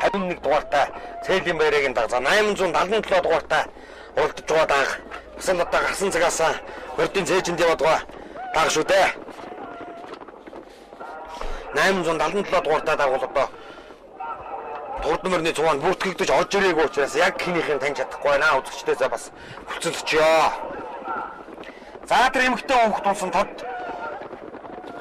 51 дугаартай Цээлийн Баярын даг. За 877 дугаартай уралдаж байгаа даг. Бас л одоо гарсан цагаас мордын цээжинд яваад байгаа даг шүү дээ. 877 дугаартай даг бол одоо Турд мөрний цуван бүртгэгдэж орж ирээгүй учраас яг хинийхээ таньж чадахгүй байна. Үзэгчдээсээ бас хүлцэлчихё. За тэр эмэгтэй хүүхд тулсан тод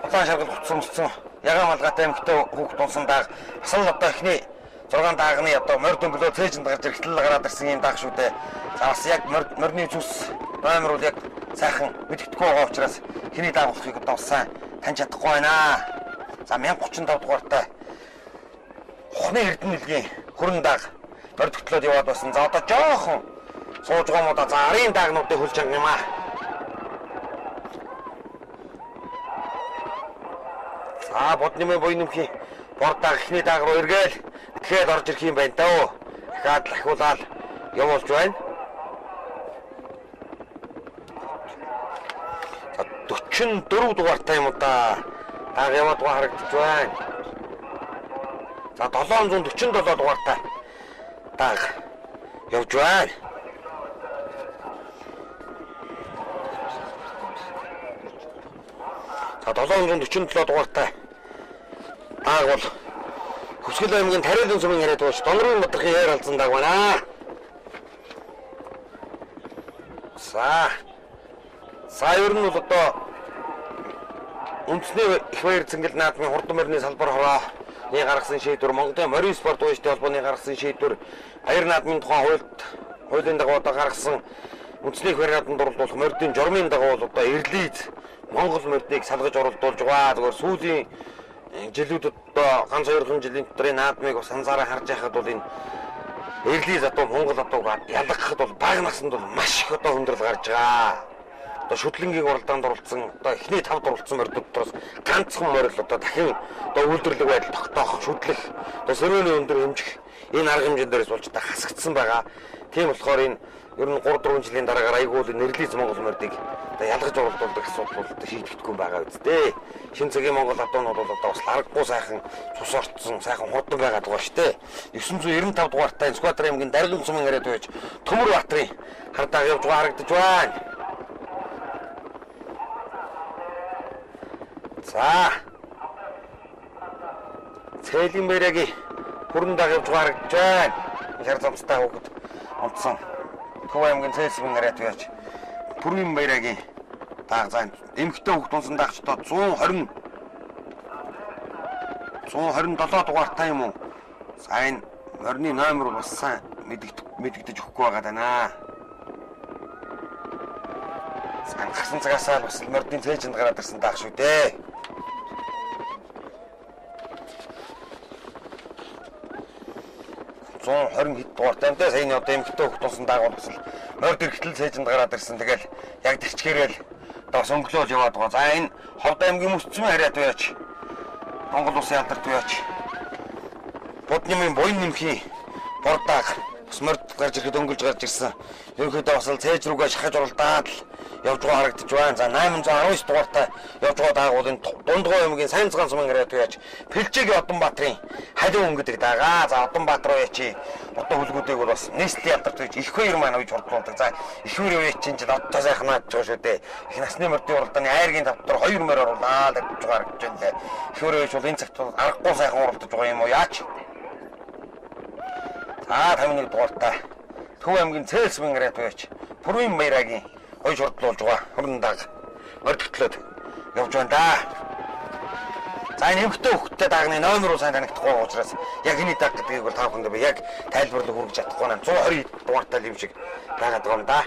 улаан шаргал гутсан ягаан малгайтай эмэгтэй хүүхд тулсан даг. Бас л одоо эхний 6 даагны одоо морд өнгөлөө цээжинд гарч ирэхтэл гараад ирсэн юм даг шүү дээ. За бас яг мордны зүс номер бол яг сайхан мэддэхгүй байгаа учраас хиний даг болохыг одоо сайн таньж чадахгүй байна. За 1035 дугаартай Ухны Эрдэнэлгийн хөрөн даг мордогтлоод яваад басан. За одоо жоохон сууж байгаа мó да за арын дагнуудыг хөлж ангим аа. За бодны буйнымхийн бордог ихний даг руу эргээл дахиад орж ирэх юм байна даа. Дахиад лахиулаад явуулж байна. За 44 дугаартай юм да. Даг яваад байгаа харагдаж байна. За 747 дугаартай даг явж байна. За 747 дугаартай даг бол Хөсгөл аймгийн Тариалан сумын яриад байгаа Донгорын Батархын яар алзан даг байна. За ер нь бол одоо үндэсний их баяр цэнгэл наадмын хурдан морины салбар хорооны гаргасан шийдвэр, Монголын морин спорт ууштай холбооны гаргасан шийдвэр, баяр наадмын тухайн хуулийн дагуу одоо гаргасан үндэсний их баяр наадмын дурлуулах мордын журмын дагуу бол одоо эрлийз Монгол мордыг салгаж оруулдуулж байгаа. Зөвхөн сүүлийн жилүүдэд одоо ганц 2 жилийн дотор наадмыг бас анзаараа харж байхад бол энэ эрлийз одоо Монгол одоо ялгахад бол баг насанд бол маш их одоо хүндрэл гарч байгаа. Одоо шүтлэнгийн уралдаанд оролцсон одоо эхний 5 оролцсон мордод дотроос ганцхан морил одоо дахин одоо үйлдвэрлэг байдал тогтоох, шүтлэх, одоо сөрөөний өндөр хэмжих энэ арга хэмжээндээс болж та хасагдсан байгаа. Тийм болохоор энэ ер нь 3-4 жилийн дараагаар айгуул нэрлийз Монгол мордыг одоо ялгаж оруулдаг асуудал бол одоо шийдэгдэхгүй байгаа үстэй. Шинэ цагийн Монгол адуунууд бол одоо бас аргагүй сайхан цус орцсон, сайхан хурдан байгаад байгаа шүү дээ. 995 дугаартай Скватар аймгийн Даргын сумын яриад байж Төмөр Баатарын хардаг явж байгаа харагдаж байна. За Цээлийн Баярын хөрөн даг явж байгаа харагдаж байна. Хэр замцтай хүүхэд онцсон Төв аймгийн Цэсбэн яриад байж Бүрийн Баярын даг зан эмэгтэй хүүхэд унсан дагчдаа 127 дугаартай юм уу? Сайн морины номер бас сайн мэдэгдэж өгөхгүй байгаа даа. Сайн гасан цагаасаа бас мордын цээжинд гараад ирсэн даг шүү дээ. Зон 20 хэд дугаартай юм те сайн одоо эмэгтэй хүүхэд унсан даг бол бас морд эргэтэл цээжинд гараад ирсэн. Тэгэл яг тэрчгээрэл одоо сонголоож яваад байгаа. За энэ Ховд аймгийн Мөсцмэн хариад байж Монгол улсын алдарт байж Буднымын буйн нэмхийн бордог бас морд гарч ирэхэд өнгөлж гарч ирсэн. Ерөнхийдөө бас цээж рүүгээ шахаж оролдоод явж байгаа харагдаж байна. За 819 дугаартай явж байгаа даагуулын Дундгой аймгийн Сайнцгаан сумын хариад байж Пэлчээгийн Одонбаатарын халиун өнгөдөг дагаа. За Одонбаатар уячи одоо хөлгүүдийг бол бас нийслэлийн алдарт байж их хоёр маань үйж хурдуулдаг. За их хоёр уячи чинь одоо сайхан наад байгаа шүү дээ. Их насны мордын уралдааны айргийн тав дотор 2 морь оруулаад явж байгаа харагдаж байна лээ. Их хоёр уяч бол энэ цагт аргагүй сайхан уралдаж байгаа юм уу яач? За 51 дугаартай Төв аймгийн Цэсбэн хариад байж Бүрийн Баярын ойж хурдлуулж байгаа хөрөн даг мордогтлоод явж байна да. За энэ эмэгтэй хүүхдтэй дагны номер сайн танигдахгүй учраас яг энэ даг гэдгийг бол та бүхэнд яг тайлбарлах хүргэж чадахгүй наа 120 дугаартай юм шиг байгаад байгаа юм да.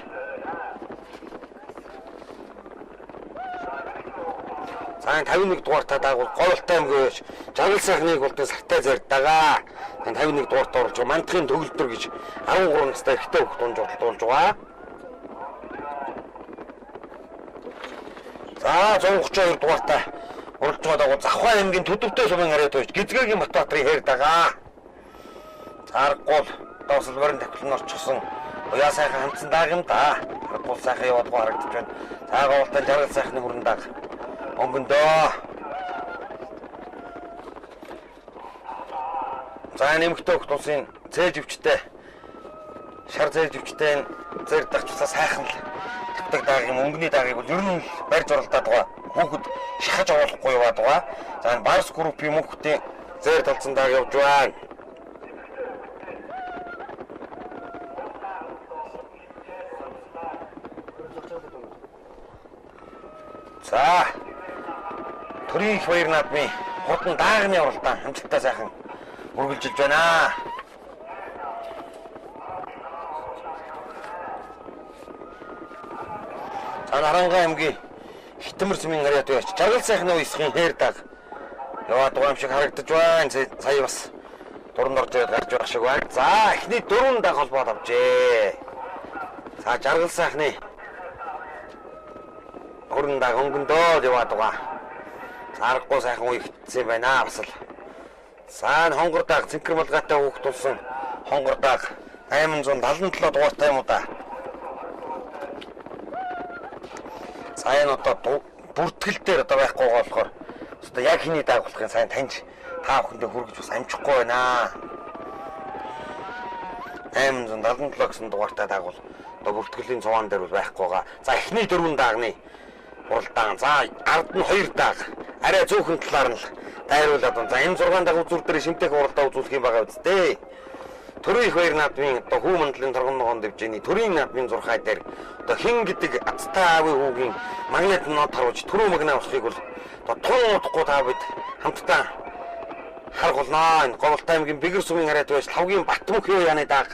За 51 дугаартай даг бол Говьлтай аймгийн байж Жаргал сайхныг болдог сартай зарьдагаа. Энэ 51 дугаартай орж байгаа мандахын төгөлдөр гэж 13 настай эрэгтэй хүүхд унж уралдуулж байгаа. За 132 дугаартай уралж байгаа дагуу Завхай аймгийн Төдөвтэй сумын хариад байж Гизгээгийн Батбаатарын хэр дагаа. Заргуул доосолборын тавхилан орчихсон. Уяа сайхан хандсан даг юм да. Бол сайхан яваад байгаа харагдаж байна. За Говьлтай Жаргал сайхны хөрөн даг өнгөндөө. За нэмэгтэй хөх тусын цээж өвчтэй. Шар цээж өвчтэй зэр дагчсаа сайхан л тавтаг даагийн мөнгөний даагийг бол ер нь барьж оролдоод байгаа. Хүүхэд шахаж авахгүй яваад байгаа. За энэ Барс группийн мөнхтийн зэр талцсан дааг явж байна. За төрийн их баяр наадмын хурдан даагны оролдоо амжилттай сайхан үргэлжилж байна. За Нарангай аймгийн Хитмэр сүмийн харьяат байж жаргал сайхны уйсхын хээр даг яваад байгаа юм шиг харагдаж байна. Сая бас дуранд орж ирээд гарч байгаа шиг байна. За эхний 4 даг холбоод авчээ. За жаргал сайхны хурдан даг хөнгөндөө яваад байгаа. Аргагүй сайхан уйгдсан байна бас л. За хонгор даг цэнхэр малгайтай хүүхд тулсан хонгор даг 877 дугаартай юм уу да. За энэ одоо бүртгэл дээр одоо байхгүй байгаа болохоор одоо яг хиний даг болохын сайн таньж та бүхэндээ хүргэж бас амжихгүй байна. 877 гэсэн дугаартай даг бол одоо бүртгэлийн цуван дээр бол байхгүй байгаа. За эхний 4 дагны уралдаан. За ард нь 2 даг. Арай зөөхөн талаар нь дайруулад байна. За энэ 6 даг үзүүр дээр шимтэх уралдаа үзүүлэх юм байгаа үсттэй. Төрийн их баяр наадмын одоо хүү мандлын торгон ногоон дэвжээний төрийн наадмын зурхай дээр одоо хин гэдэг Азтай аавын хүүгийн магнит нот харуулж түрүү магнаа авахыг бол одоо тун удахгүй та бид хамтдаа харгуулнаа. Энэ Говьлтай аймгийн Бэгэр сүмийн харьяат байж Лавгийн Батмөнхөө яаны даг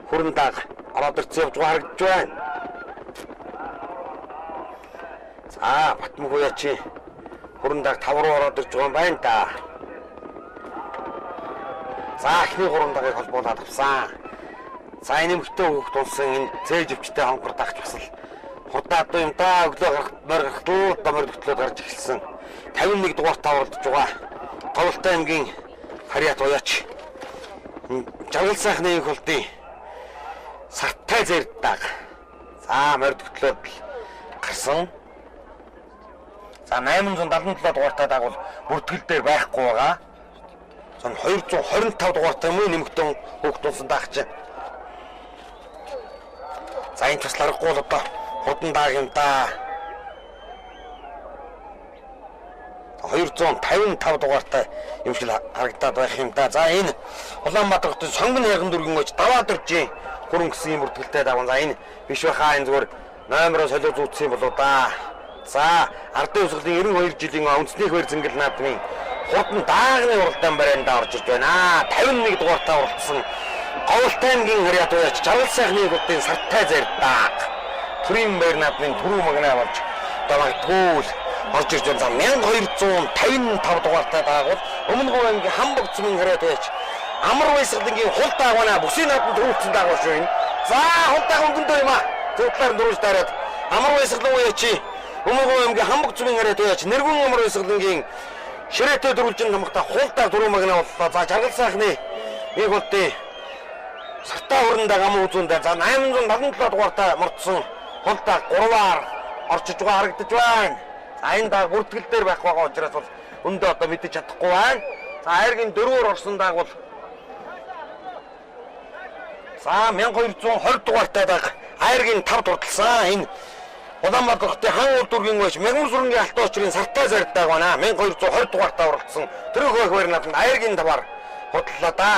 хүрэн даг ороод ирж явж байгаа харагдж байна. За Батмөнхөө яачи хүрэн даг 5 руу ороод ирж байгаа юм байна да. За эхний 3 дагийг холбуулаад авсан. За энэ нэмэгтэй хүүхд улсын энэ цээж өвчтэй хонгор дагч бас л худаад юм да өглөө гарахтуу моригтлоод гарч эхэлсэн. 51 дугаартай оролдож байгаа. Говьлтай аймгийн харьяат уяач жаргал сайхны их болдын сартай зэрэг даг. За моригтлоод гарсан. За 877 дугаартай даг бол бүртгэл дээр байхгүй байгаа. 225 дугаартай мөн нэмэгтэй хүүхд тулсан дагч. За энэ туслах аргагүй л одоо худан даг юм да. 255 дугаартай юм шиг харагдаад байх юм да. За энэ Улаанбаатар хотын сонгон хайган дүргийн гоч даваад иржээ. Хүрэн гисэн юм бүртгэлтэй дагван. За энэ биш байхаа энэ зүгээр номероо солио зүүцсэн болоо да. За ардын өсгөлийн 92 жилийн үндэсний хөр зингэл наадмын хурдан даагны уралдаан барайнда орж ирж байна. 51 дугаартай уралдсан Говьлтай аймгийн харьяат уяач жаргал сайхны хурдын сартай зэрэг даг. Төрийн баяр наадмын түрүү магнаа болж давагдгүй орж ирж байна. 1255 дугаартай даг бол Өмнө Говь аймгийн Хамбог цумын харьяат уяач Амар Баясгалангийн хул даагвана бүсийн наадмын төрүүлсэн даагвар шүү энэ. За хул даг өнгөндөө юм а. Зөвдлаар дөрвж дараад Амар Баясгалан уяачи Өмнө Говь аймгийн Хамбог цумын харьяат уяач Нэргэн Амар Баясгалангийн ширээтэй дөрвөлжин тамхтай хуултаа түрүү магнаа боллоо. За жаргал сайхны нэг болдын сартаа хүрэндэг ам үзүүндээ за 877 дугаартай мордсон хултаа 3-аар орчиж байгаа харагдаж байна. За энэ даг бүртгэл дээр байх байгаа учраас бол өндөө одоо мэдэж чадахгүй байна. За хайргийн 4-оор орсон даг бол за 1220 дугаартай даг хайргийн 5 дурдсан. Энэ Улаанбаатар хотын хан ур дүргийн гоч Мягмар сүрэнгийн алт очрын сартай зардаг байна. 1220 дугаартай оролцсон. Төрийн их баяр наадманд хайргийн 5-аар худлаа да.